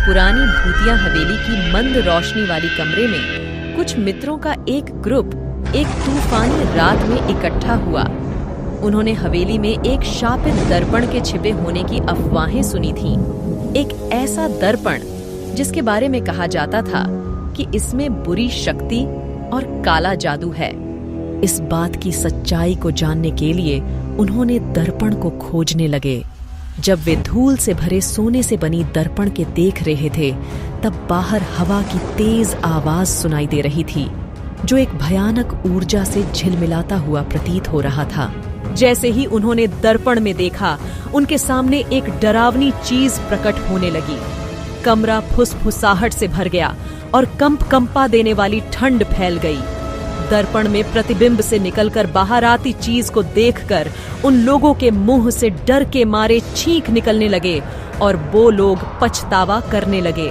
पुरानी भूतिया हवेली की मंद रोशनी वाली कमरे में कुछ मित्रों का एक ग्रुप एक तूफानी रात में इकट्ठा हुआ। उन्होंने हवेली में एक शापित दर्पण के छिपे होने की अफवाहें सुनी थीं। एक ऐसा दर्पण जिसके बारे में कहा जाता था कि इसमें बुरी शक्ति और काला जादू है। इस बात की सच्चाई को जानने के लिए उन्होंने दर्पण को खोजने लगे। जब वे धूल से भरे सोने से बनी दर्पण के देख रहे थे, तब बाहर हवा की तेज आवाज सुनाई दे रही थी, जो एक भयानक ऊर्जा से झिलमिलाता हुआ प्रतीत हो रहा था। जैसे ही उन्होंने दर्पण में देखा, उनके सामने एक डरावनी चीज प्रकट होने लगी। कमरा फुसफुसाहट से भर गया और कंपा देने वाली ठंड फैल गई। दर्पण में प्रतिबिंब से निकलकर बाहर आती चीज को देखकर उन लोगों के मुंह से डर के मारे छींक निकलने लगे और वो लोग पछतावा करने लगे।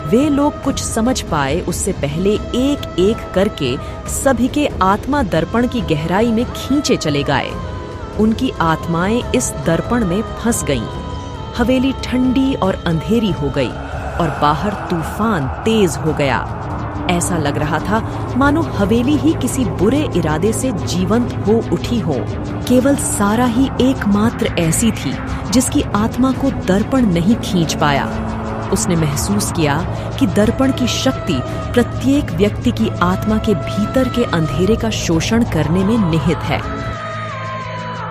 वे लोग कुछ समझ पाए उससे पहले एक एक करके सभी के आत्मा दर्पण की गहराई में खींचे चले गए। उनकी आत्माएं इस दर्पण में फंस गईं। हवेली ठंडी और अंधेरी हो गई और बाहर तूफान तेज हो गया। ऐसा लग रहा था मानो हवेली ही किसी बुरे इरादे से जीवंत हो उठी हो। केवल सारा ही एकमात्र ऐसी थी जिसकी आत्मा को दर्पण नहीं खींच पाया। उसने महसूस किया कि दर्पण की शक्ति प्रत्येक व्यक्ति की आत्मा के भीतर के अंधेरे का शोषण करने में निहित है।